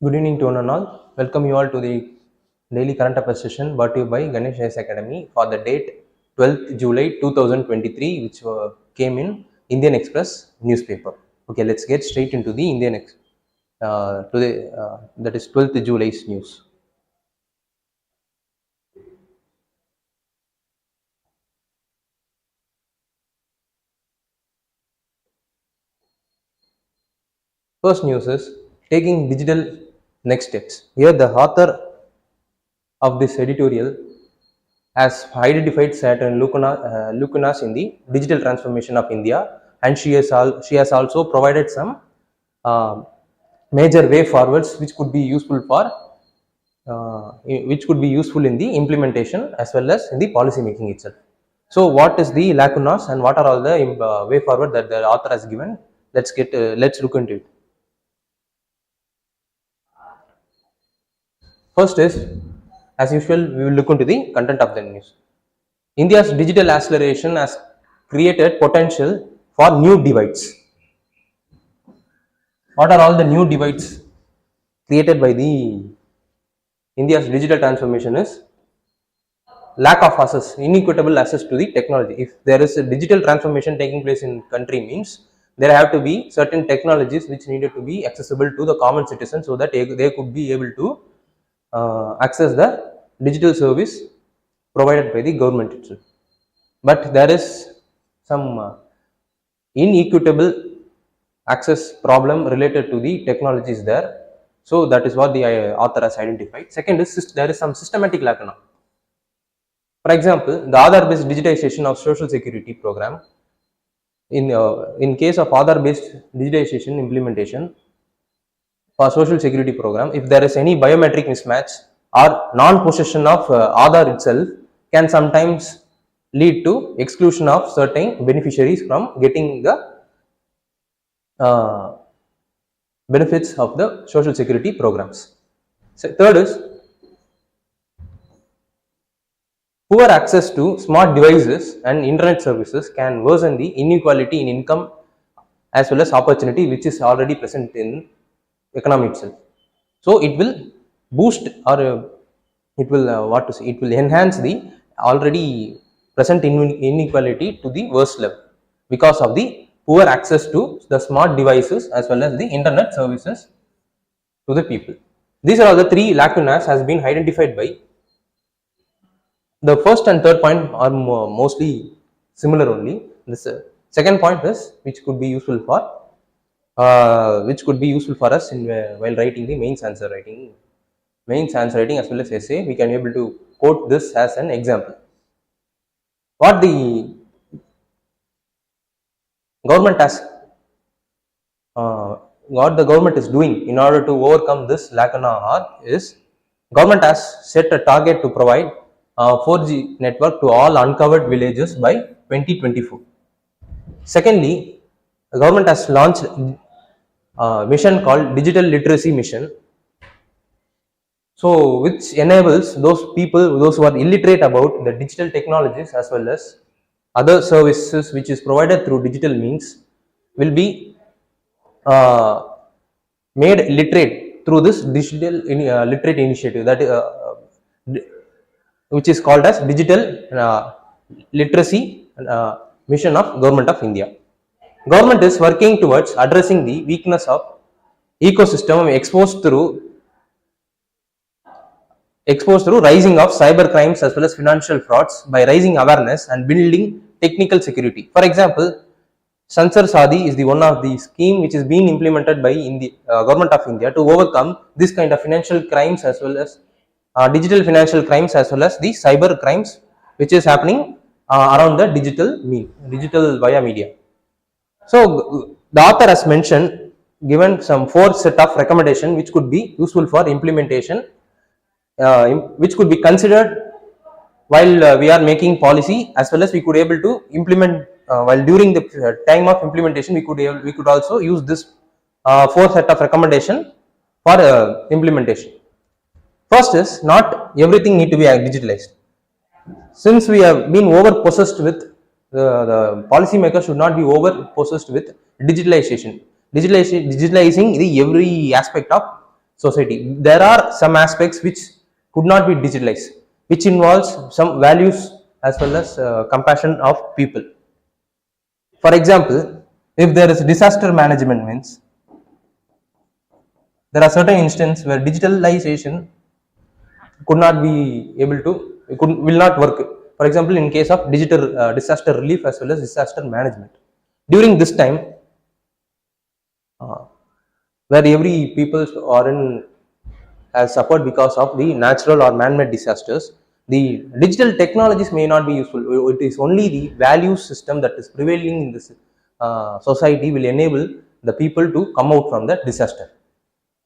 Good evening to one and all. Welcome you all to the daily current affairs session brought to you by Ganesh IAS Academy for the date 12th July 2023, which came in Indian Express newspaper. Okay, let's get straight into the that is 12th July's news. First news is taking digital next steps. Here the author of this editorial has identified certain lacunas in the digital transformation of India, and she has also provided some uh, major way forwards which could be useful in the implementation as well as in the policy making itself. So, what is the lacunas and what are all the way forward that the author has given? Let's look into it. First is, as usual, we will look into the content of the news. India's digital acceleration has created potential for new divides. What are all the new divides created by the India's digital transformation is lack of access, inequitable access to the technology. If there is a digital transformation taking place in country, means there have to be certain technologies which needed to be accessible to the common citizen so that they could be able to access the digital service provided by the government itself. But there is some inequitable access problem related to the technologies there. So that is what the author has identified. Second is there is some systematic lacuna. For example, the Aadhaar-based digitization of social security program. In case of Aadhaar-based digitization implementation for social security program, if there is any biometric mismatch or non-possession of Aadhaar itself, can sometimes lead to exclusion of certain beneficiaries from getting the benefits of the social security programs. So third is poor access to smart devices and internet services can worsen the inequality in income as well as opportunity which is already present in economy itself. So it will boost or it will it will enhance the already present inequality to the worst level because of the poor access to the smart devices as well as the internet services to the people. These are all the three lacunas has been identified by. The first and third point are mostly similar only. The second point is which could be useful for us in while writing the mains answer writing as well as essay. We can be able to quote this as an example. What the government is doing in order to overcome this lacuna is government has set a target to provide 4G network to all uncovered villages by 2024. Secondly, the government has launched a mission called Digital Literacy Mission, so which enables those who are illiterate about the digital technologies as well as other services which is provided through digital means will be made literate through this digital literate initiative that which is called as Digital Literacy Mission of Government of India. Government is working towards addressing the weakness of ecosystem exposed through rising of cyber crimes as well as financial frauds by raising awareness and building technical security. For example, Sansar Sadi is the one of the scheme which is being implemented by Government of India to overcome this kind of financial crimes as well as digital financial crimes as well as the cyber crimes which is happening around the digital via media. So the author has given some 4 set of recommendation which could be useful for implementation, which could be considered while we are making policy as well as we could able to implement while during the time of implementation we could also use this 4 set of recommendation for implementation. First is not everything need to be digitalized. Since we have been over possessed with the policymakers should not be over possessed with digitalizing the every aspect of society. There are some aspects which could not be digitalized, which involves some values as well as compassion of people. For example, if there is disaster management means, there are certain instances where digitalization could not be able to, will not work. For example, in case of digital disaster relief as well as disaster management, during this time, uh, where every people are in has suffered because of the natural or man-made disasters, the digital technologies may not be useful. It is only the value system that is prevailing in this society will enable the people to come out from that disaster.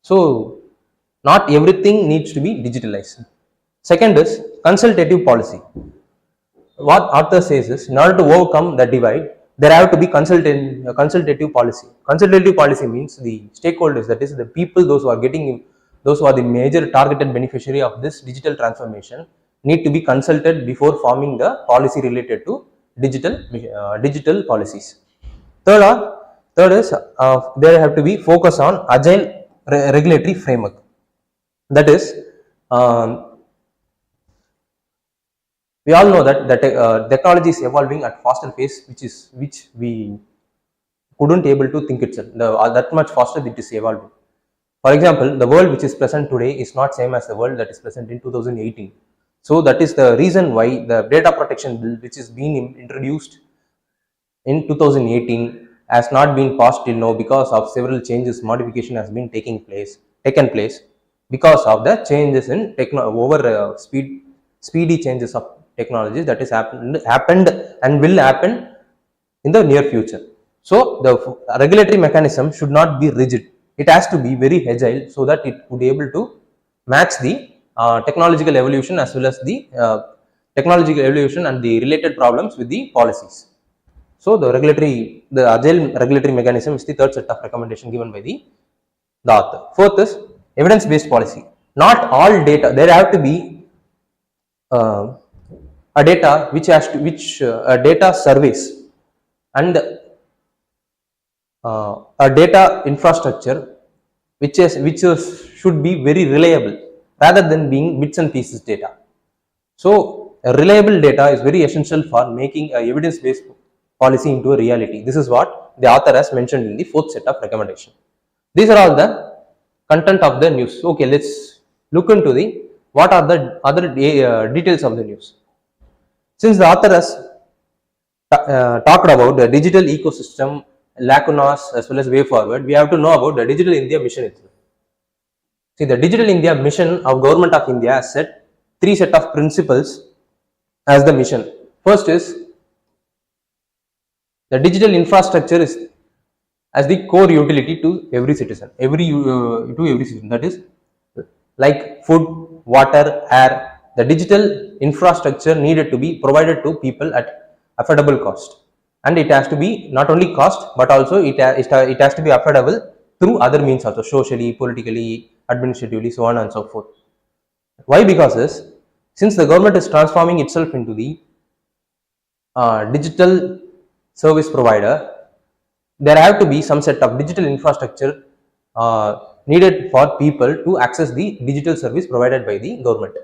So not everything needs to be digitalized. Second is consultative policy. What author says is, in order to overcome the divide, there have to be consultative policy. Consultative policy means the stakeholders, that is the people, those who are the major targeted beneficiary of this digital transformation, need to be consulted before forming the policy related to digital policies. Third is there have to be focus on agile regulatory framework. That is, um, we all know that the technology is evolving at faster pace, which we couldn't able to think itself. That much faster it is evolving. For example, the world which is present today is not same as the world that is present in 2018. So that is the reason why the data protection bill, which is being introduced in 2018, has not been passed till now because of several changes. Modification has been taken place because of the changes in speedy changes of technologies that is happened and will happen in the near future. So the regulatory mechanism should not be rigid. It has to be very agile so that it would be able to match the technological evolution as well as the technological evolution and the related problems with the policies. So the agile regulatory mechanism is the third set of recommendation given by the author. Fourth is evidence-based policy. Not all data, there have to be a data a data surveys and a data infrastructure which should be very reliable rather than being bits and pieces data. So a reliable data is very essential for making a evidence-based policy into a reality. This is what the author has mentioned in the fourth set of recommendation. These are all the content of the news. Okay, let's look into the what are the other details of the news. Since the author has talked about the digital ecosystem, lacunas as well as way forward, we have to know about the Digital India mission itself. See, the Digital India mission of Government of India has set three set of principles as the mission. First is the digital infrastructure is as the core utility to every citizen, that is like food, water, air. The digital infrastructure needed to be provided to people at affordable cost, and it has to be not only cost but also it has to be affordable through other means also, socially, politically, administratively, so on and so forth. Why? Because since the government is transforming itself into the digital service provider, there have to be some set of digital infrastructure needed for people to access the digital service provided by the government,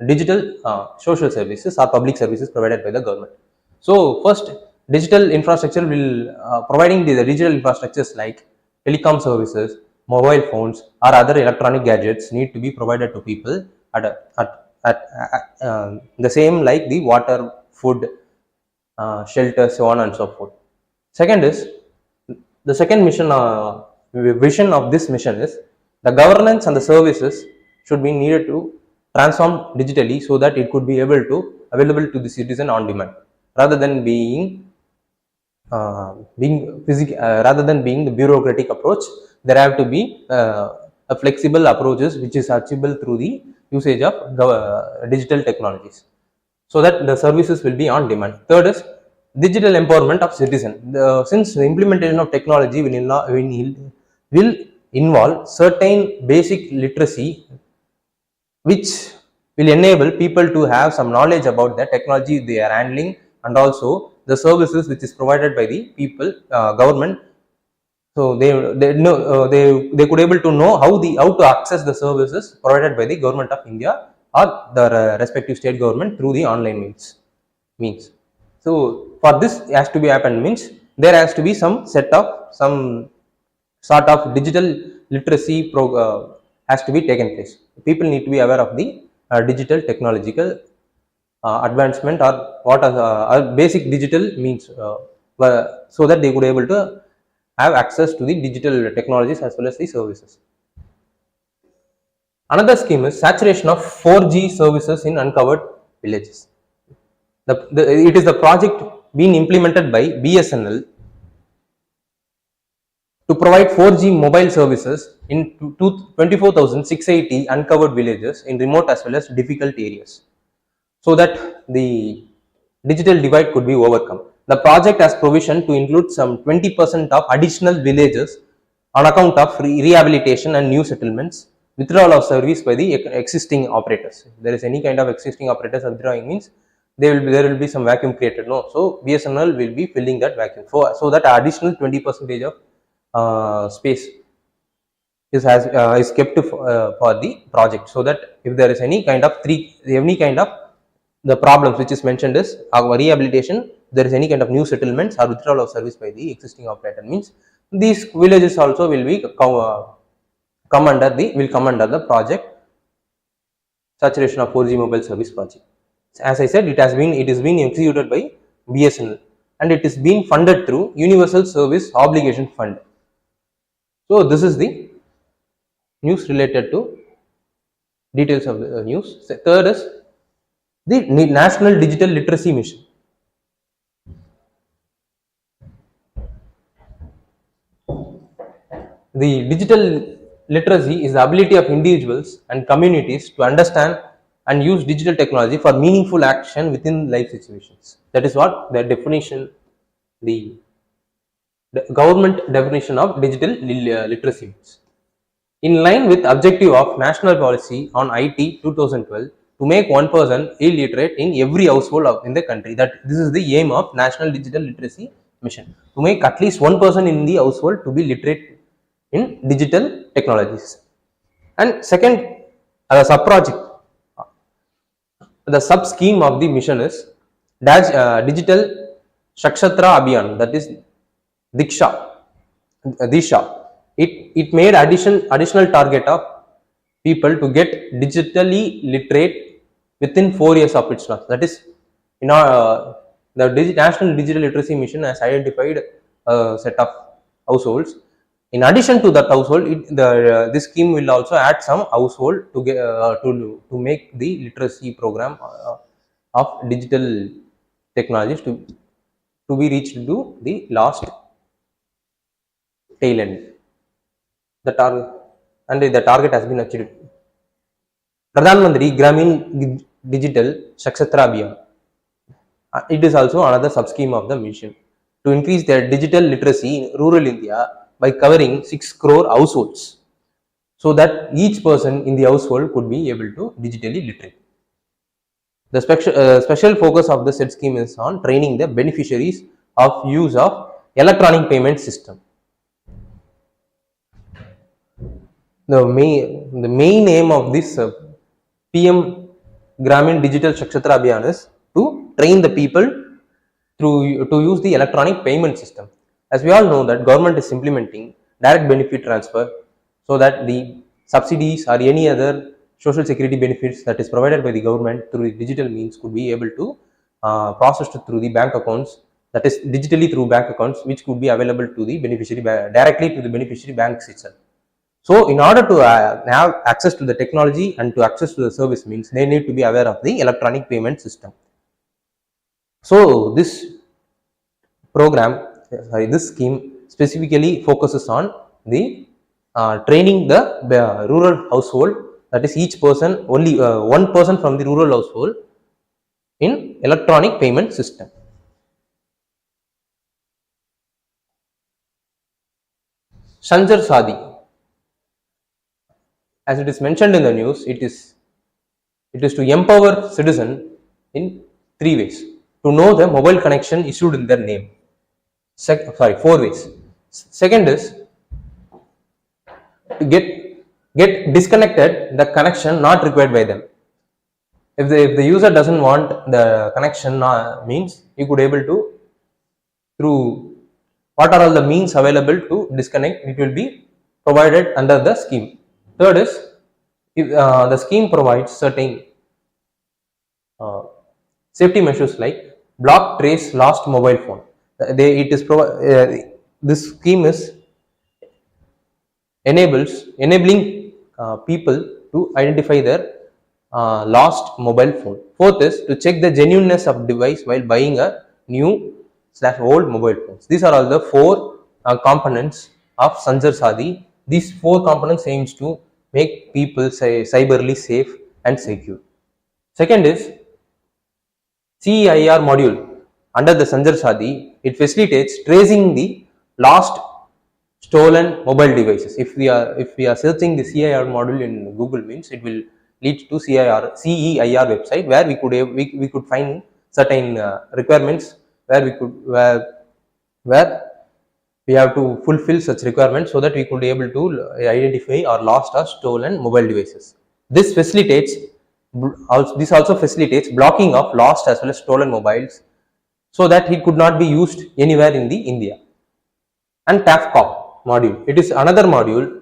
digital social services or public services provided by the government. So first, digital infrastructure will providing the digital infrastructures like telecom services, mobile phones or other electronic gadgets need to be provided to people at the same like the water, food, shelter, so on and so forth. Second is the second mission, vision of this mission is the governance and the services should be needed to transform digitally so that it could be available to the citizen on demand rather than being rather than being the bureaucratic approach. There have to be a flexible approaches which is achievable through the usage of digital technologies so that the services will be on demand. Third is digital empowerment of citizen. Since the implementation of technology will involve certain basic literacy which will enable people to have some knowledge about the technology they are handling and also the services which is provided by the people, government, So they know they could able to know how to access the services provided by the government of India or the respective state government through the online means. So for this has to be happen means there has to be some set of some sort of digital literacy has to be taken place. People need to be aware of the digital technological advancement or what are basic digital means, so that they could able to have access to the digital technologies as well as the services. Another scheme is saturation of 4G services in uncovered villages. It is the project being implemented by BSNL to provide 4G mobile services in 24,680 uncovered villages in remote as well as difficult areas, so that the digital divide could be overcome. The project has provision to include some 20% of additional villages on account of rehabilitation and new settlements, withdrawal of service by the existing operators. If there is any kind of existing operators withdrawing means there will be some vacuum created. No, so BSNL will be filling that vacuum so that additional 20% of space is kept for the project, so that if there is any kind of the problems which is mentioned is our rehabilitation, there is any kind of new settlements or withdrawal of service by the existing operator means these villages also will be come under the project saturation of 4G mobile service project. As I said, it is being executed by BSNL and it is being funded through Universal Service Obligation Fund. So this is the news related to details of the news. Third is the National Digital Literacy Mission. The digital literacy is the ability of individuals and communities to understand and use digital technology for meaningful action within life situations. That is what the definition, the government definition of digital literacy means. In line with objective of National Policy on IT 2012 to make one person illiterate in every household in the country. That this is the aim of National Digital Literacy Mission, to make at least one person in the household to be literate in digital technologies. And second, sub project, the sub scheme of the mission is digital Shakshatra Abhiyan, that is Disha. It made additional target of people to get digitally literate within 4 years of its launch. That is, the National Digital Literacy Mission has identified a set of households. In addition to that household, this scheme will also add some household to get to make the literacy program of digital technologies to be reached to the last tail end. The target has been achieved. Pradhan Mantri Gramin Digital Shakshatra Abhiyan. It is also another sub-scheme of the mission to increase their digital literacy in rural India by covering 6 crore households, so that each person in the household could be able to digitally literate. The special focus of the said scheme is on training the beneficiaries of use of electronic payment system. The main aim of this PM Gramin Digital Shakshatra Abhiyan is to train the people to use the electronic payment system. As we all know that government is implementing direct benefit transfer, so that the subsidies or any other social security benefits that is provided by the government through the digital means could be able to processed through the bank accounts, that is digitally through bank accounts, which could be available to the beneficiary directly to the beneficiary banks itself. So in order to have access to the technology and to access to the service means they need to be aware of the electronic payment system. So this scheme specifically focuses on the training the rural household, that is each person, only one person from the rural household in electronic payment system. Sanjar Sadi, as it is mentioned in the news, it is to empower citizen in 3 ways: to know the mobile connection issued in their name. 4 ways. Second is to get disconnected the connection not required by them. If the user doesn't want the connection, means you could able to, through what are all the means available to disconnect, it will be provided under the scheme. Third is, if the scheme provides certain uh, safety measures like block, trace, lost mobile phone. This scheme is enabling people to identify their lost mobile phone. Fourth is to check the genuineness of device while buying a new slash old mobile phones. These are all the four components of Sanjar Sadi. These four components aims to make people cyberly safe and secure. Second is CEIR module. Under the Sanjar Sadi, it facilitates tracing the lost stolen mobile devices. If we are searching the CEIR module in Google, means it will lead to CEIR website, where we could find certain requirements, where we have to fulfill such requirements, so that we could be able to identify or lost or stolen mobile devices. This also facilitates blocking of lost as well as stolen mobiles, so that it could not be used anywhere in the India. And TAFCOP module. It is another module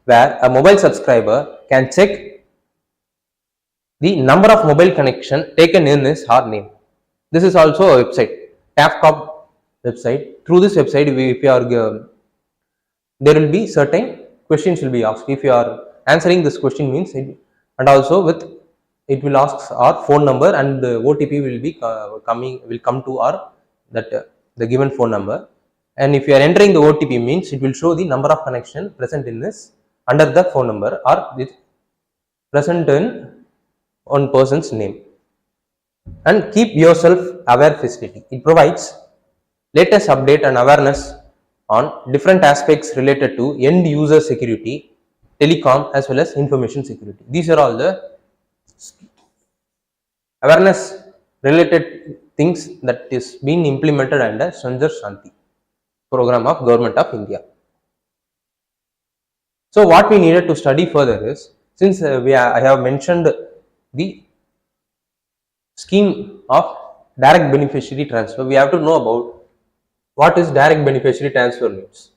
where a mobile subscriber can check the number of mobile connection taken in his or name. This is also a website, TAFCOP website. Through this website, there will be certain questions will be asked. If you are answering this question, means and also it will ask our phone number, and the OTP will be come to our the given phone number. And if you are entering the OTP, means it will show the number of connection present in this under the phone number, or present in one person's name. And keep yourself aware facility. It provides latest update and awareness on different aspects related to end user security, telecom, as well as information security. These are all the awareness related things that is being implemented under Sanjar Shanti program of Government of India. So what we needed to study further is, since I have mentioned the scheme of direct beneficiary transfer, we have to know about what is direct beneficiary transfer means.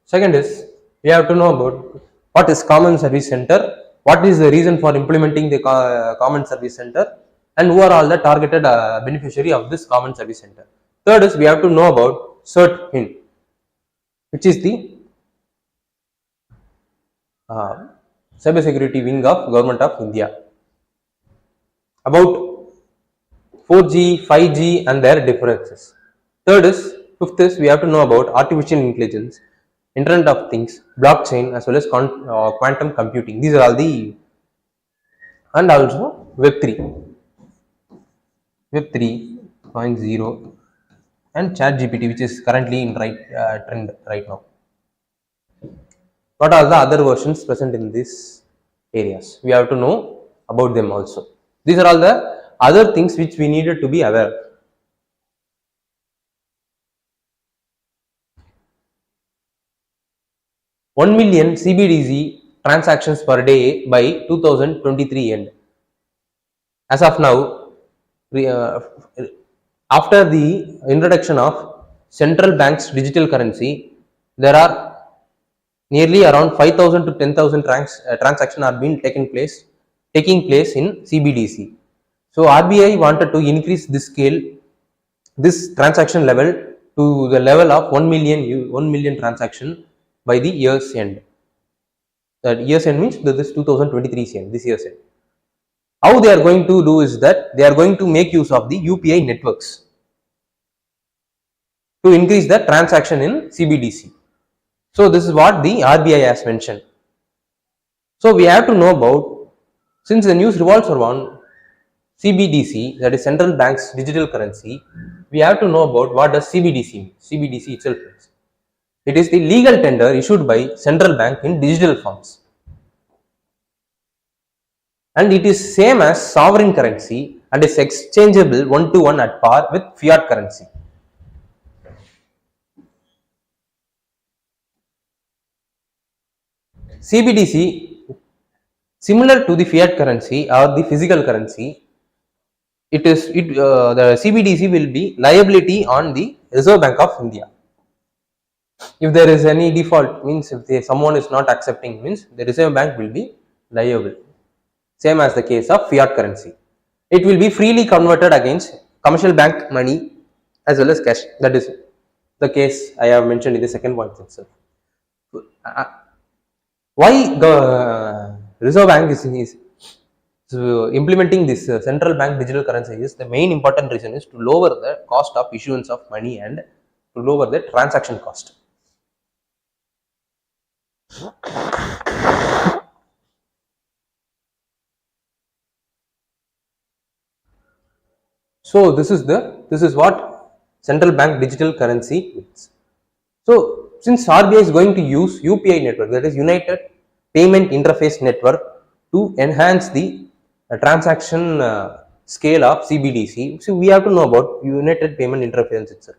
Second is, we have to know about what is common service center, what is the reason for implementing the common service center, and who are all the targeted beneficiary of this common service center. Third is, we have to know about CERT-IN, which is the cyber security wing of Government of India. About 4G, 5G and their differences. Fifth is, we have to know about artificial intelligence, Internet of Things, blockchain, as well as quantum computing. These are all and also Web 3.0, and ChatGPT, which is currently in trend right now. What are the other versions present in these areas? We have to know about them also. These are all the other things which we needed to be aware. One million CBDC transactions per day by 2023 end. As of now, after the introduction of central bank's digital currency, there are nearly around 5,000 to 10,000 transactions are being taking place in CBDC. So RBI wanted to increase this transaction level to the level of 1 million transaction by the year's end. That year's end means this 2023's end, this year's end. How they are going to do is that they are going to make use of the UPI networks to increase the transaction in CBDC. So this is what the RBI has mentioned. So we have to know about, since the news revolves around CBDC, that is central bank's digital currency, we have to know about what does CBDC mean. CBDC itself means, it is the legal tender issued by central bank in digital forms, and it is same as sovereign currency and is exchangeable one to one at par with fiat currency. CBDC, similar to the fiat currency or the physical currency, the CBDC will be liability on the Reserve Bank of India. If there is any default, means if someone is not accepting, means the Reserve Bank will be liable. Same as the case of fiat currency. It will be freely converted against commercial bank money as well as cash. That is the case I have mentioned in the second point itself. Why the Reserve Bank is so implementing this central bank digital currency is the main important reason is to lower the cost of issuance of money and to lower the transaction cost. So this is what central bank digital currency means. So since RBI is going to use UPI network, that is United Payment Interface Network, to enhance the transaction scale of CBDC, so we have to know about United Payment Interface itself.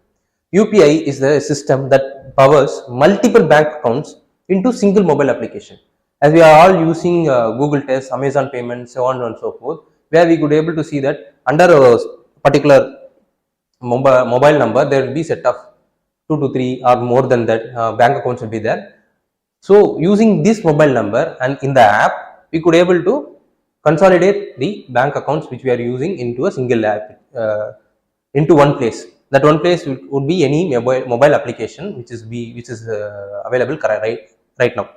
UPI is the system that powers multiple bank accounts into single mobile application. As we are all using Google Test, Amazon Payments, so on and so forth, where we could able to see that under a particular mobile number, there will be set of 2 to 3 or more than that bank accounts will be there. So using this mobile number and in the app, we could able to consolidate the bank accounts which we are using into a single app, into one place. That one place would be any mobile application which is available right now.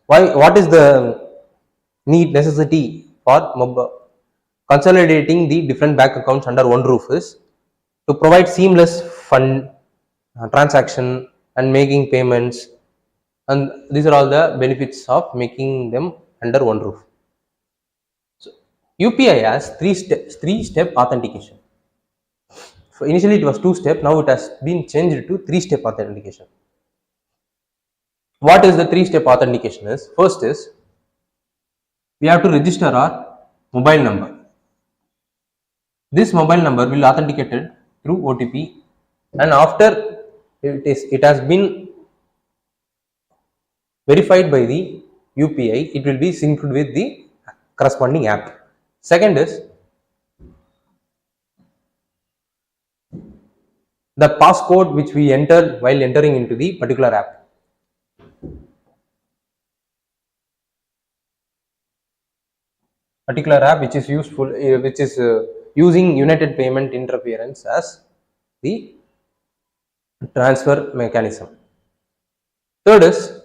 What is the necessity for consolidating the different bank accounts under one roof is to provide seamless fund transaction and making payments, and these are all the benefits of making them under one roof. So UPI has three-step authentication. So initially it was 2-step, now it has been changed to 3-step authentication. What is the 3-step authentication is? First is we have to register our mobile number. This mobile number will authenticated through OTP, and after it has been verified by the UPI, it will be synced with the corresponding app. Second is the passcode which we enter while entering into the particular app. Particular app which is useful, which is using United Payment Interference as the transfer mechanism. Third is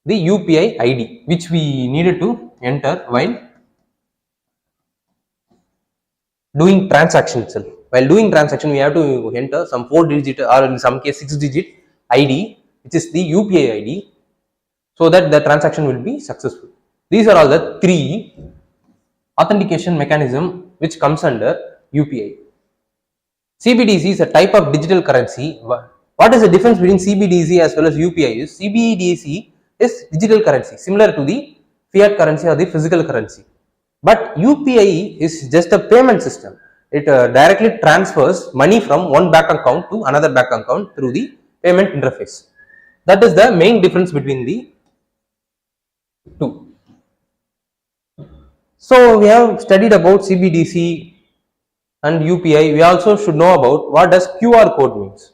the UPI ID which we needed to enter while doing transaction itself. While doing transaction, we have to enter some 4-digit or in some case 6-digit ID, which is the UPI ID, so that the transaction will be successful. These are all the 3 authentication mechanism which comes under UPI. CBDC is a type of digital currency. What is the difference between CBDC as well as UPI? Is CBDC is digital currency similar to the fiat currency or the physical currency, but UPI is just a payment system. It directly transfers money from one bank account to another bank account through the payment interface. That is the main difference between the two. So we have studied about CBDC and UPI. We also should know about what does QR code means,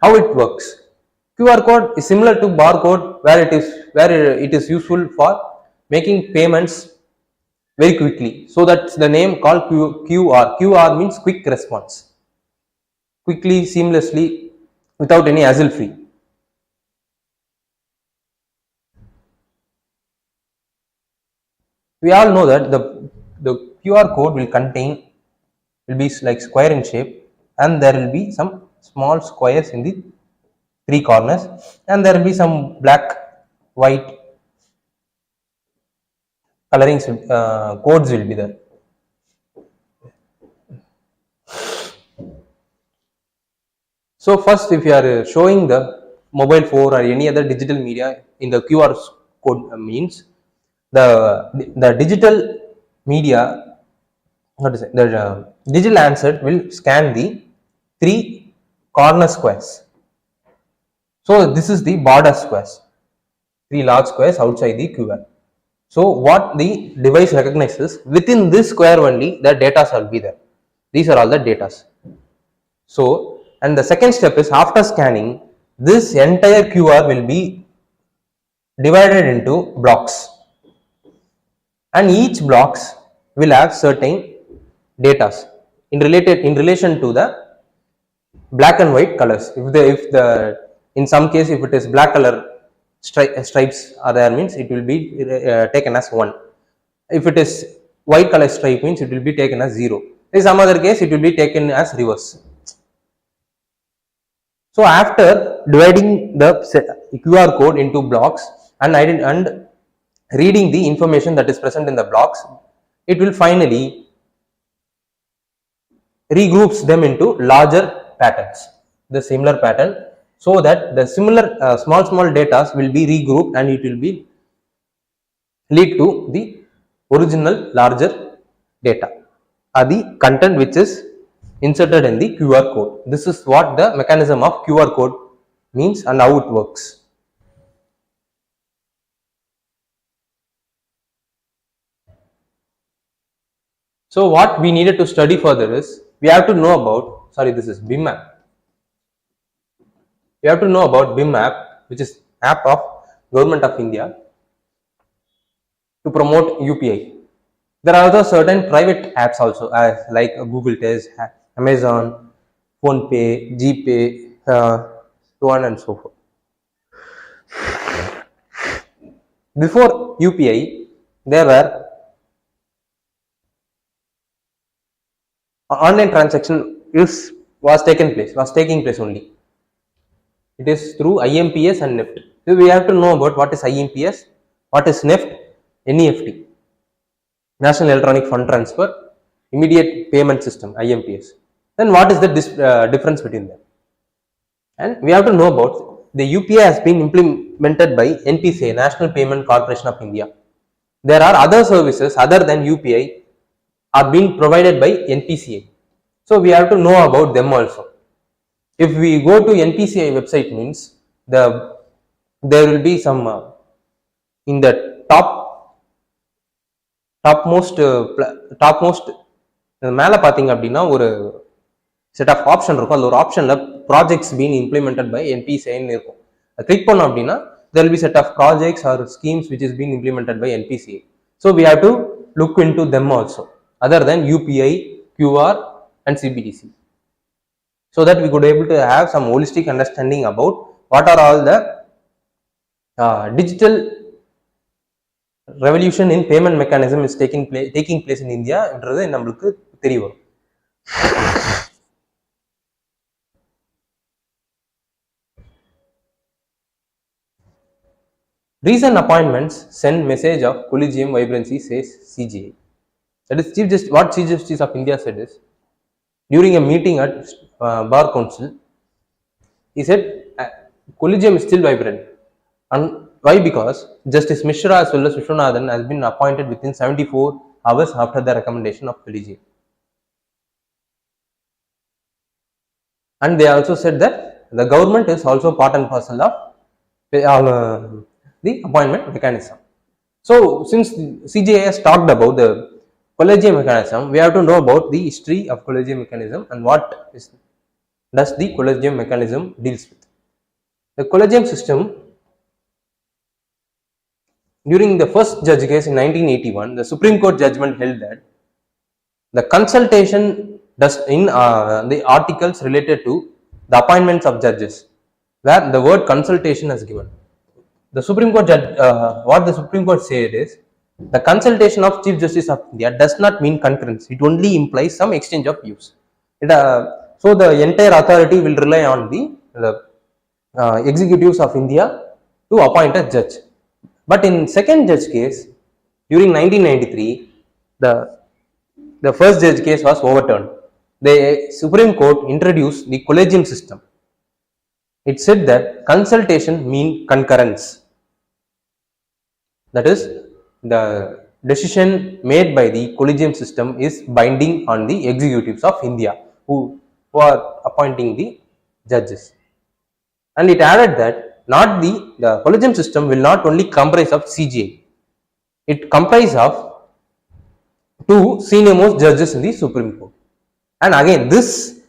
how it works. QR code is similar to barcode, where it is useful for making payments very quickly. So that's the name called QR. QR means quick response, quickly, seamlessly, without any hassle free. We all know that the QR code will be like square in shape, and there will be some small squares in the 3 corners, and there will be some black, white coloring codes will be there. So first, if you are showing the mobile phone or any other digital media in the QR code means the digital media, what is it, the digital handset will scan the three corner squares. So this is the border squares, three large squares outside the QR. So what the device recognizes, within this square only the data shall be there. These are all the data. So, and the second step is, after scanning, this entire QR will be divided into blocks, and each blocks will have certain data in relation to the black and white colors. If the in some case, if it is black color stripes are there, means it will be taken as 1. If it is white color stripe, means it will be taken as 0. In some other case, it will be taken as reverse. So after dividing the QR code into blocks and reading the information that is present in the blocks, it will finally regroups them into larger patterns, the similar pattern, so that the similar small data will be regrouped and it will be lead to the original larger data, or the content which is inserted in the QR code. This is what the mechanism of QR code means and how it works. So what we needed to study further is, we have to know about, this is BIM app. We have to know about BIM app, which is app of Government of India to promote UPI. There are also certain private apps also, like Google Test, Amazon, PhonePe, GPay, so on and so forth. Before UPI, there were online transaction was taking place only. It is through IMPS and NEFT. So we have to know about what is IMPS, what is NEFT, NEFT, National Electronic Fund Transfer, Immediate Payment System, IMPS. Then what is the difference between them? And we have to know about the UPI has been implemented by NPCI, National Payment Corporation of India. There are other services other than UPI are being provided by NPCI. So we have to know about them also. If we go to NPCI website, means there will be some in the topmost மேல பாத்தீங்க அப்படின்னா ஒரு set of option இருக்கும். அந்த ஒரு ஆப்ஷன்ல projects been implemented by என்பிசிஐன்னு இருக்கும். அதை கிளிக் பண்ணோம் அப்படின்னா there will be set of projects or schemes which is being implemented by NPCI. So we have to look into them also, other than UPI, QR and CBDC, so that we could able to have some holistic understanding about what are all the digital revolution in payment mechanism is taking place in India என்றது நம்மளுக்கு தெரிய வரும். Recent appointments send message of collegium vibrancy, says CJI. That is what Chief Justice of India said is, during a meeting at Bar Council, he said collegium is still vibrant. And why? Because Justice Mishra as well as Vishwanathan has been appointed within 74 hours after the recommendation of collegium. And they also said that the government is also part and parcel of the appointment mechanism. So since CJI has talked about the collegium mechanism, we have to know about the history of collegium mechanism and what does the collegium mechanism deals with. The collegium system, during the first judge case in 1981, the Supreme Court judgment held that the consultation does in the articles related to the appointments of judges, where the word consultation is given. The Supreme Court what the Supreme Court said is, the consultation of Chief Justice of India does not mean concurrence. It only implies some exchange of views. So the entire authority will rely on the executives of India to appoint a judge. But in second judge case, during 1993, the first judge case was overturned. The Supreme Court introduced the collegium system. It said that consultation mean concurrence. That is, the decision made by the collegium system is binding on the executives of India who are appointing the judges. And it added that not the collegium system will not only comprise of CGI, it comprises of two senior most judges in the Supreme Court. And again, this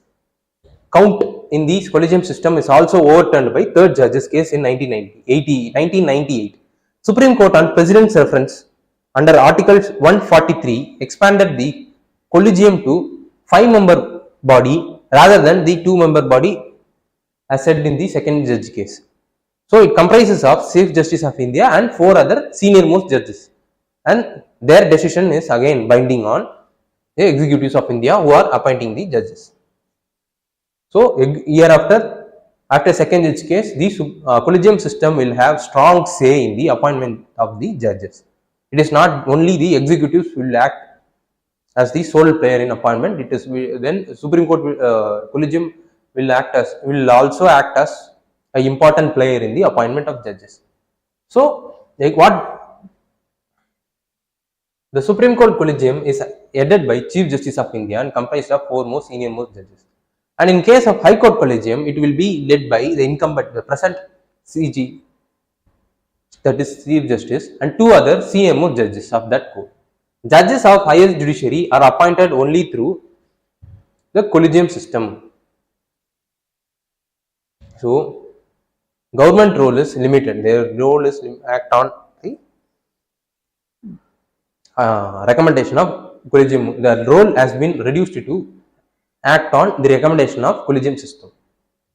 count in the collegium system is also overturned by third judge's case in 1998. Supreme Court on President's reference under Article 143 expanded the collegium to 5-member body rather than the 2-member body as said in the second judge case. So it comprises of Chief Justice of India and 4 other senior most judges, and their decision is again binding on the executives of India who are appointing the judges. So year after second judge case, the collegium system will have strong say in the appointment of the judges. It is not only the executives will act as the sole player in appointment. It is then Supreme Court collegium will also act as an important player in the appointment of judges. So, like what the Supreme Court collegium is headed by Chief Justice of India and comprised of 4 most senior most judges. And in case of High Court collegium, it will be led by the incumbent, the present CG, that is Chief Justice, and 2 other CMO judges of that court. Judges of highest judiciary are appointed only through the collegium system. So, government role is limited. Their role is act on the recommendation of collegium. The role has been reduced to act on the recommendation of collegium system,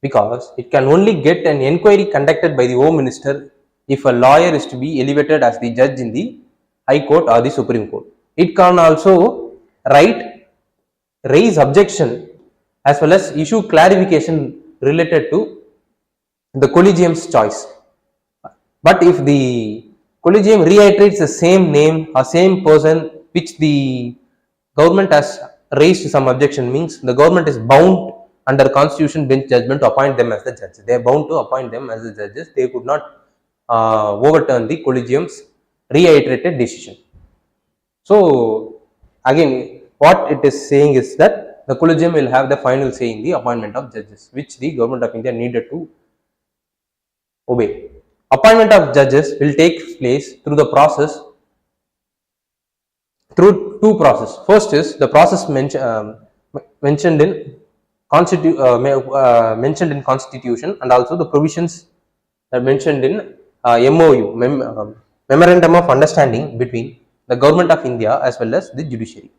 because it can only get an inquiry conducted by the Home Minister if a lawyer is to be elevated as the judge in the High Court or the Supreme Court. It can also raise objection as well as issue clarification related to the collegium's choice. But if the collegium reiterates the same name or same person which the government has raised some objection, means the government is bound under constitution bench judgment to appoint them as the judges. They are bound to appoint them as the judges. They could not overturn the collegium's reiterated decision. So again, what it is saying is that the collegium will have the final say in the appointment of judges, which the government of India needed to obey. Appointment of judges will take place through the process, through 2 processes. First is the process mentioned in constitution, and also the provisions mentioned in MOU, Memorandum of Understanding between the government of India as well as the judiciary.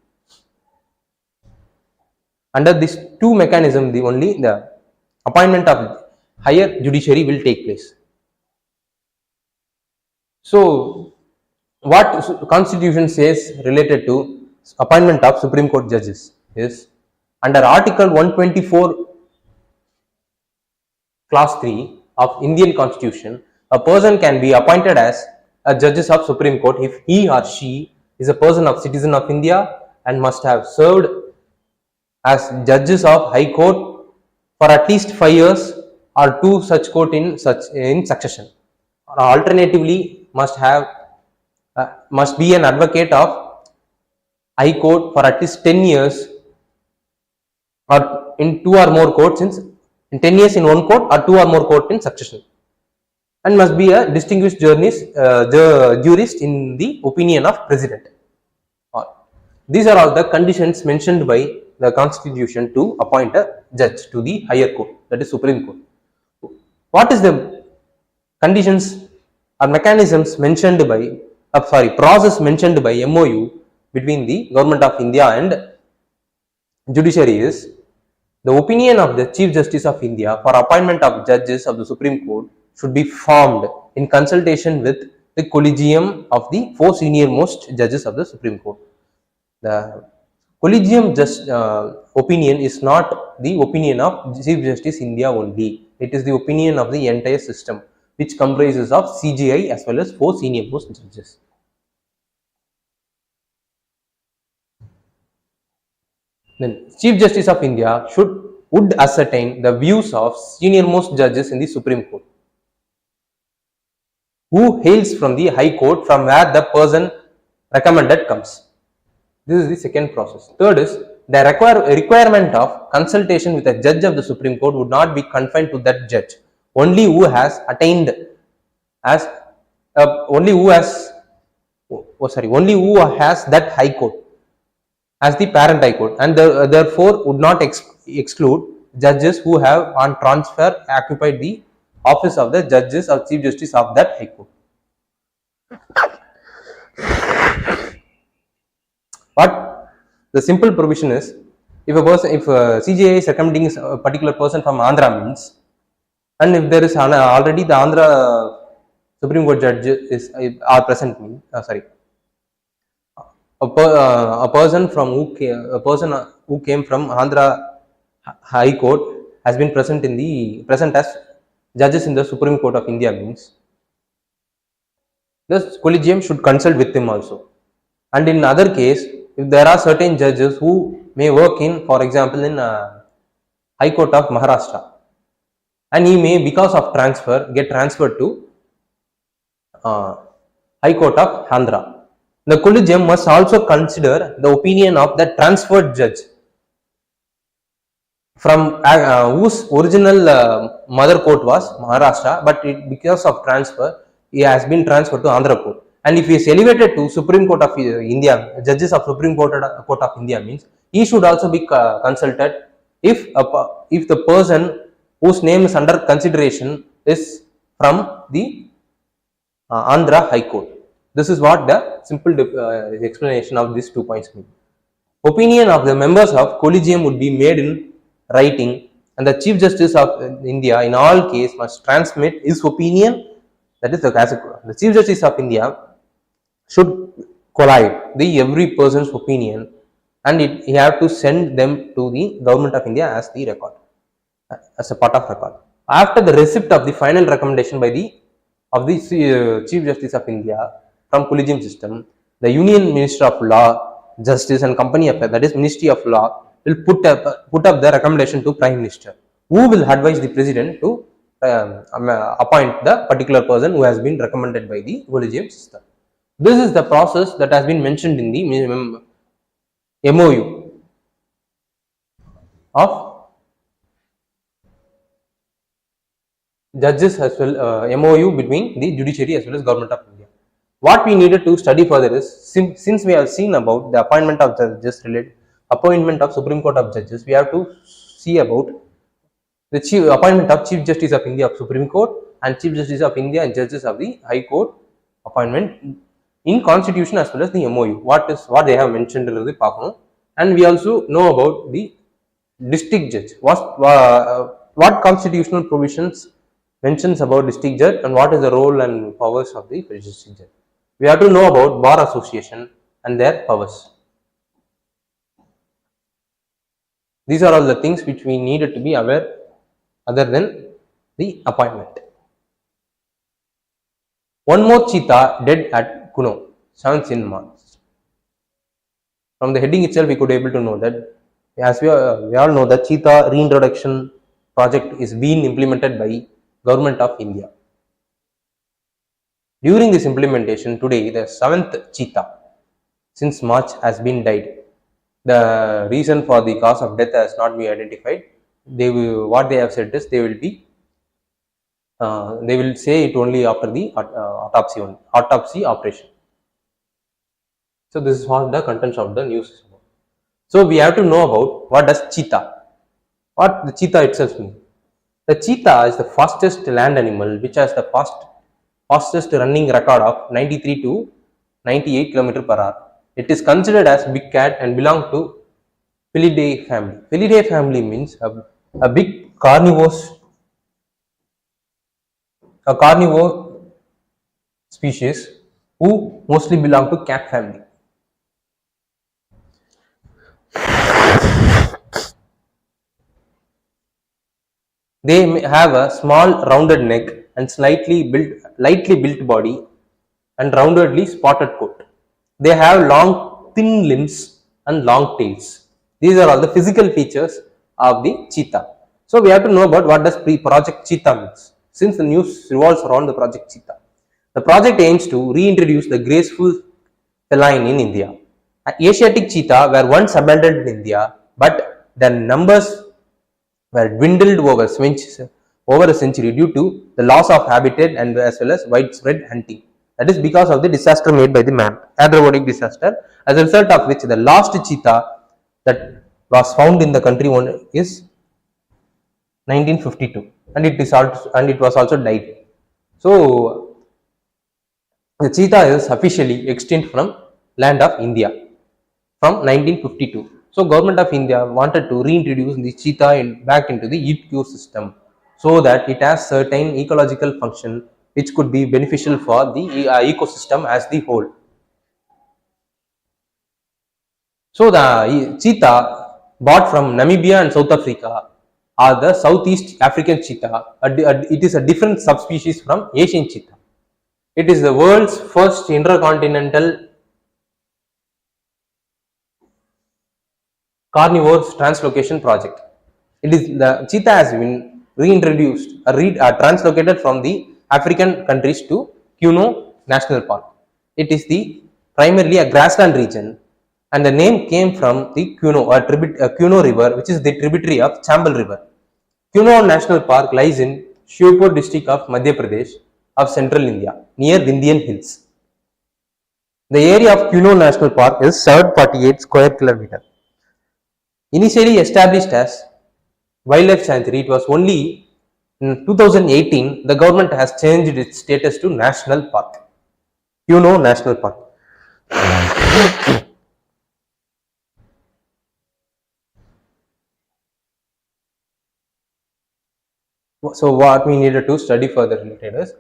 Under these 2 mechanisms, only the appointment of higher judiciary will take place. So, what constitution says related to appointment of Supreme Court judges is, under Article 124 Clause 3 of Indian Constitution, a person can be appointed as a judges of Supreme Court if he or she is a person of citizen of India and must have served as judges of High Court for at least 5 years or 2 such court in succession, or alternatively must be an advocate of High Court for at least 10 years or in 2 or more courts in 10 years in one court or 2 or more court in succession, and must be a distinguished jurist in the opinion of President. These are all the conditions mentioned by the Constitution to appoint a judge to the higher court, that is Supreme Court. What is the conditions or mechanisms mentioned by process mentioned by MOU between the government of India and judiciary is, the opinion of the Chief Justice of India for appointment of judges of the Supreme Court should be formed in consultation with the collegium of the 4 senior most judges of the Supreme Court. The collegium opinion is not the opinion of Chief Justice India only. It is the opinion of the entire system, which comprises of CGI as well as 4 senior most judges. Then Chief Justice of India should would ascertain the views of senior most judges in the Supreme Court, who hails from the High Court from where the person recommended comes. This is the second process. Third is the requirement of consultation with a judge of the Supreme Court would not be confined to that judge. Only who has attained as only who has only who has that High Court as the parent High Court, and therefore would not exclude judges who have on transfer occupied the office of the judges or chief justice of that High Court. What the simple provision is, if CJI is recommending a particular person from Andhra means, and if there is already the Andhra Supreme Court judge are present, a person who came from Andhra High Court has been present as judges in the Supreme Court of India means, the collegium should consult with him also. And in other case, if there are certain judges who may work in, for example, in High Court of Maharashtra, and he may, because of transfer, get transferred to High Court of Andhra, the collegium must also consider the opinion of the transferred judge from whose original mother court was Maharashtra, but because of transfer, he has been transferred to Andhra Court. And if he is elevated to Supreme Court of India, judges of Supreme Court of India means, he should also be consulted if the person whose name is under consideration is from the Andhra High Court. This is what the simple explanation of these 2 points mean. Opinion of the members of collegium would be made in writing, and the Chief Justice of India in all case must transmit his opinion. That is the Chief Justice of India should collide every person's opinion, and he have to send them to the Government of India as the record, as a part of record. After the receipt of the final recommendation by the Chief Justice of India from collegium system, the Union Minister of Law, Justice and Company Affairs, that is Ministry of Law, will put up the recommendation to Prime Minister, who will advise the President to appoint the particular person who has been recommended by the collegium system. This is the process that has been mentioned in the MOU of judges as well, MOU between the judiciary as well as Government of India. What we needed to study further is, since we have seen about the appointment of judges, appointment of Supreme Court of judges, we have to see about the appointment of Chief Justice of India of Supreme Court and Chief Justice of India and judges of the High Court appointment in Constitution as well as the MOU. What they have mentioned, and we also know about the district judge. What constitutional provisions mentions about district judge, and what is the role and powers of the district judge. We have to know about bar association and their powers. These are all the things which we needed to be aware other than the appointment. One more cheetah dead at Kuno, 7th in March. From the heading itself, we could be able to know that, as we all know, the cheetah reintroduction project is being implemented by Government of India. During this implementation, today the 7th cheetah since March has been died. The reason for the cause of death has not been identified. What they have said is they will say it only after the autopsy operation. So this is what the contents of the news is about. So we have to know about what does cheetah, what the cheetah itself means. The cheetah is the fastest land animal which has the fastest running record of 93 to 98 km per hour. It is considered as big cat and belong to Felidae family. Felidae family means a big carnivore species who mostly belong to cat family. They have a small rounded neck and lightly built body and roundedly spotted coat. They have long thin limbs and long tails. These are all the physical features of the cheetah. So we have to know about what does Project Cheetah means. Since the news revolves around the Project Cheetah, the project aims to reintroduce the graceful feline in India. Asiatic cheetah were once abundant in India, but their numbers were dwindled over a century due to the loss of habitat and as well as widespread hunting. That is because of the disaster made by the man, hydrologic disaster, as a result of which the last cheetah that was found in the country is 1952, and it was also died. So the cheetah is officially extinct from land of India from 1952. So government of India wanted to reintroduce the cheetah back into the ecosystem so that it has certain ecological function which could be beneficial for the ecosystem as the whole. So the cheetah bought from Namibia and South Africa are the Southeast African cheetah. It is a different subspecies from Asian cheetah. It is the world's first intercontinental carnivores translocation project. It is the cheetah has been reintroduced or translocated from the African countries to Kuno National Park. It is the primarily a grassland region, and the name came from the Kuno Kuno River, which is the tributary of Chambal River. Kuno National Park lies in Shiopur district of Madhya Pradesh of central India near Vindhyan Hills. The area of Kuno National Park is 748 square kilometers. Initially established as wildlife sanctuary, it was only in 2018 the government has changed its status to national park. National Park. So what we needed to study further related is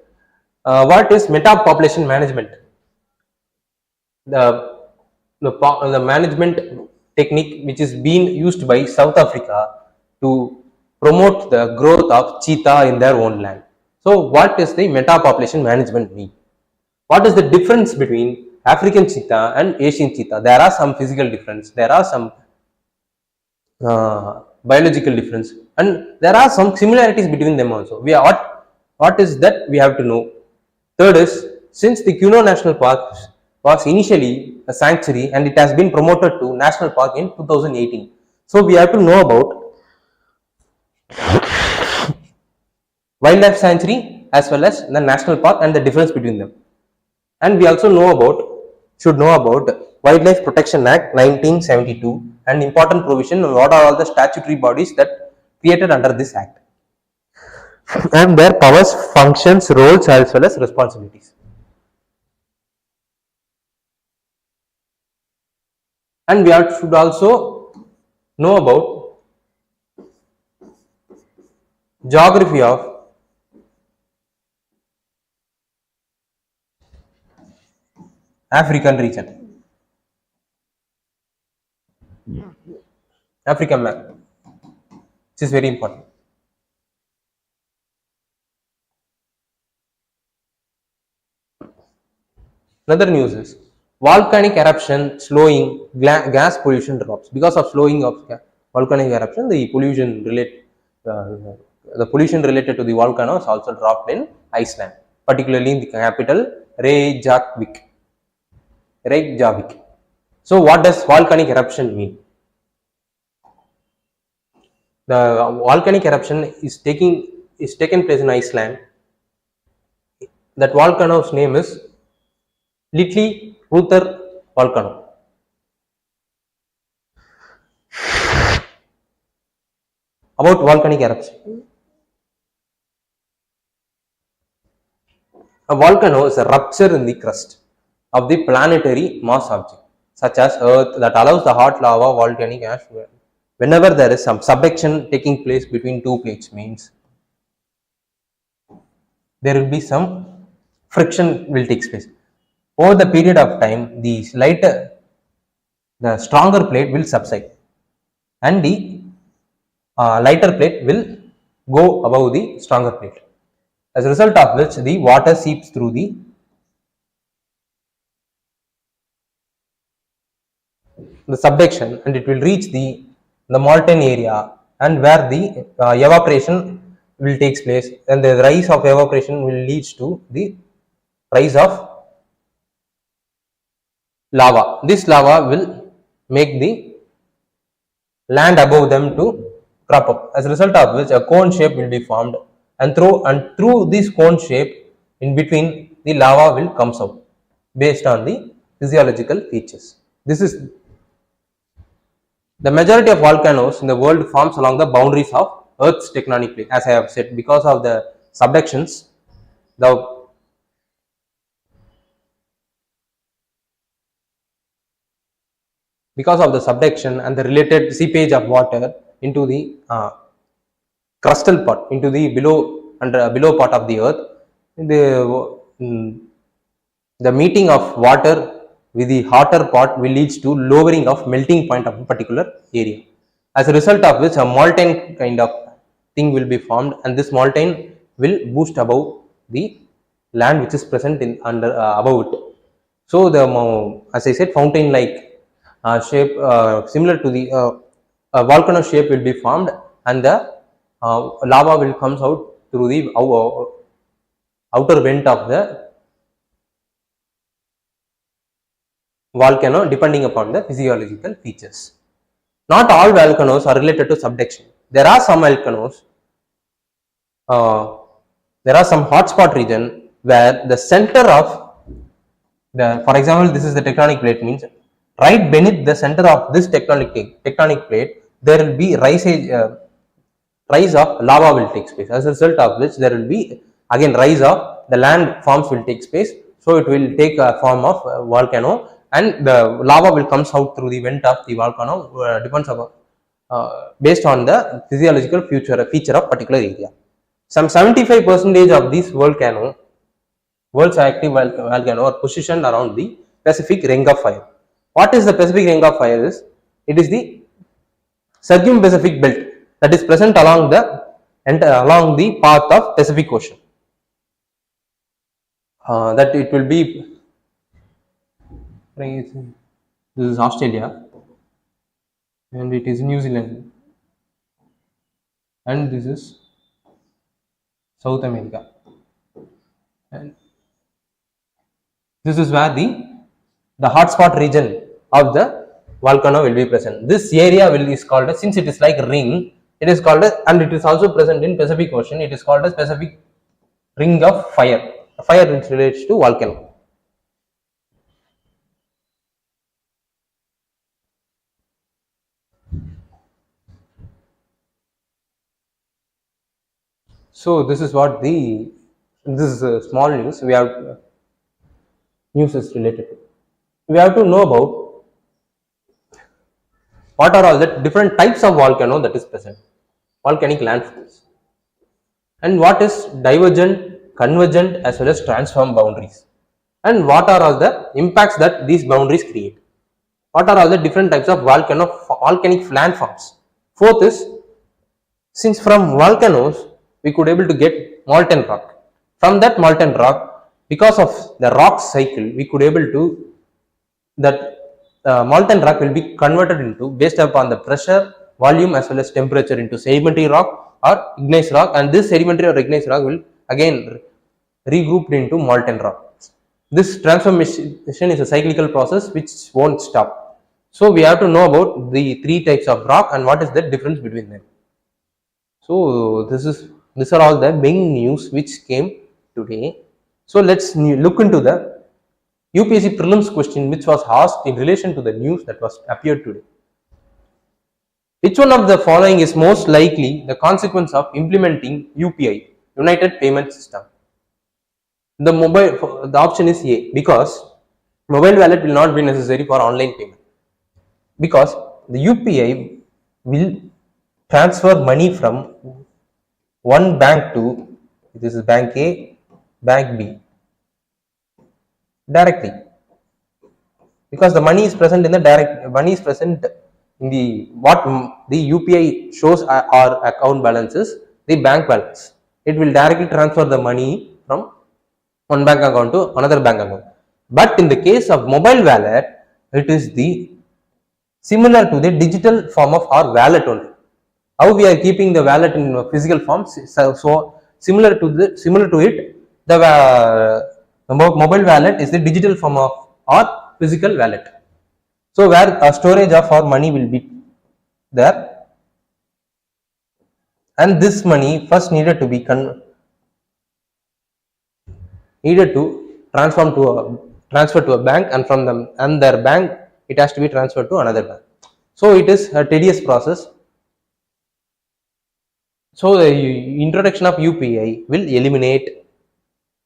what is meta population management. The management technique which is being used by South Africa to promote the growth of cheetah in their own land. So what is the meta population management mean? What is the difference between African cheetah and Asian cheetah? There are some physical difference, there are some biological difference, and there are some similarities between them also. What is that we have to know. Third is, since the Kuno National Park was initially a sanctuary and it has been promoted to national park in 2018, so we have to know about wildlife sanctuary as well as the national park and the difference between them. And we also should know about Wildlife Protection Act 1972 and important provision on what are all the statutory bodies that created under this act and their powers, functions, roles as well as responsibilities. And we should also know about geography of African region. African map, which is very important. Another news is volcanic eruption slowing gas pollution drops. Because of slowing of volcanic eruption, the pollution related to the volcanoes also dropped in Iceland, particularly in the capital Reykjavik. So what does volcanic eruption mean? The volcanic eruption is taken place in Iceland. That volcano's name is Litli Ruther volcano. About volcanic eruption. A volcano is a rupture in the crust of the planetary mass object, such as Earth, that allows the hot lava volcanic ash. Whenever there is some subduction taking place between two plates, means there will be some friction will take place. Over the period of time, the stronger plate will subside, and the lighter plate will go above the stronger plate. As a result of which, the water seeps through the subduction and it will reach the molten area and where the evaporation will takes place, and the rise of evaporation will leads to the rise of lava. This lava will make the land above them to crop up, as a result of which a cone shape will be formed, and through this cone shape, in between, the lava will comes out based on the physiological features. This is the majority of volcanoes in the world forms along the boundaries of Earth's tectonic plate. As I have said, because of the subductions, the because of the subduction and the related seepage of water into the crustal part, into the below part of the earth, the meeting of water with the hotter part will lead to lowering of melting point of a particular area, as a result of which a molten kind of thing will be formed, and this molten will boost above the land which is present in under above it. So the as I said, fountain like shape similar to the volcano shape will be formed, and the lava will comes out through the outer vent of the volcano, depending upon the physiological features. Not all volcanoes are related to subduction. There are some volcanoes, there are some hotspot region where the center of the, for example, this is the tectonic plate, means right beneath the center of this tectonic plate, there will be rise of lava will take place, as a result of which there will be again rise of the land forms will take place. So it will take a form of volcano, and the lava will comes out through the vent of the volcano, depends upon based on the physiological feature of particular area. Some 75% of this world's active volcano are positioned around the Pacific Ring of Fire. What is the Pacific Ring of Fire? It is the circum-Pacific belt that is present along the path of Pacific Ocean. That it will be, this is Australia, and it is New Zealand, and this is South America, and this is where the hotspot region of the volcano will be present. This area is called, since it is like a ring, it is called and it is also present in Pacific Ocean, it is called as Pacific Ring of Fire. Fire which relates to volcano. So this is what this is a small news we have news is related to. We have to know about what are all the different types of volcano that is present, volcanic landforms, and what is divergent, convergent, as well as transform boundaries, and what are all the impacts that these boundaries create. What are all the different types of volcanic landforms? Fourth is, since from volcanoes we could able to get molten rock. From that molten rock, because of the rock cycle, we could able to that molten rock will be converted into, based upon the pressure, volume, as well as temperature, into sedimentary rock or igneous rock, and this sedimentary or igneous rock will again regrouped into molten rock. This transformation is a cyclical process which won't stop. So we have to know about the three types of rock and what is the difference between them. So these are all the main news which came today. So let's look into the UPSC prelims question which was asked in relation to the news that was appeared today. Which one of the following is most likely the consequence of implementing UPI, United Payment System? The option is A, because mobile wallet will not be necessary for online payment, because the UPI will transfer money from one bank to, this is bank A, bank B, directly, because the money is present in the what the UPI shows our account balance is the bank balance. It will directly transfer the money from one bank account to another bank account. But in the case of mobile wallet, it is the similar to the digital form of our wallet only. how we are keeping the wallet in physical form. So similar to it, the mobile wallet is the digital form of our physical wallet. So where a storage of our money will be there, and this money first needed to be needed to transfer to a bank, and from them and their bank it has to be transferred to another bank. So it is a tedious process. So the introduction of UPI will eliminate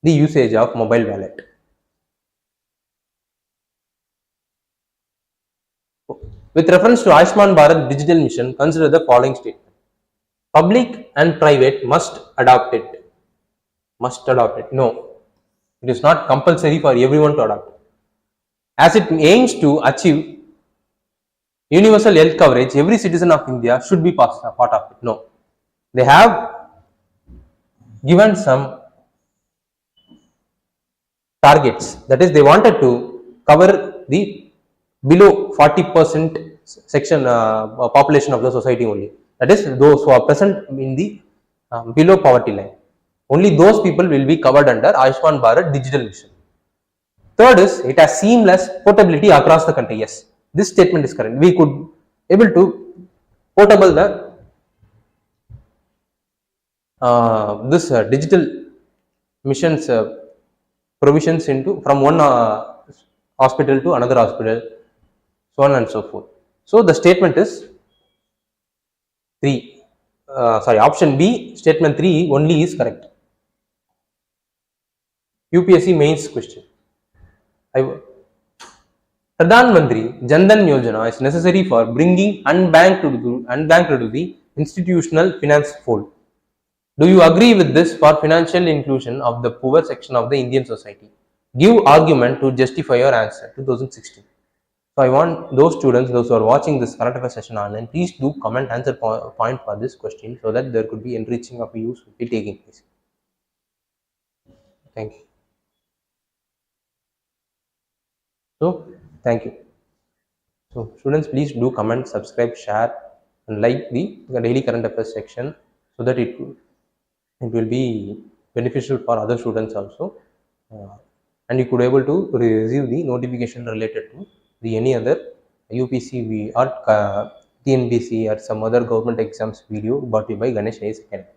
the usage of mobile wallet. With reference to Ayushman Bharat digital mission, consider the following statement: public and private must adopt it. No, it is not compulsory for everyone to adopt. As it aims to achieve universal health coverage, every citizen of India should be part of it. No, they have given some targets. That is, they wanted to cover the below 40% section population of the society only. That is, those who are present in the below poverty line. Only those people will be covered under Ayushman Bharat digital mission. Third is, it has seamless portability across the country. Yes, this statement is correct. We could able to portable the this digital missions provisions into from one hospital to another hospital, so on and so forth. So the statement is option B, statement 3 only is correct. UPSC mains question. Pradhan Mantri Jan Dhan Yojana is necessary for bringing unbanked to the institutional finance fold. Do you agree with this for financial inclusion of the poor section of the Indian society? Give argument to justify your answer. 2016. So I want those students, those who are watching this current affairs session online, please do comment answer point for this question, so that there could be enriching of use will be taking place. Thank you. So thank you. So students, please do comment, subscribe, share, and like the daily current affairs section, so that it will be beneficial for other students also, and you could able to receive the notification related to the any other UPC or TNBC or some other government exams video brought to you by Ganesh IAS Academy.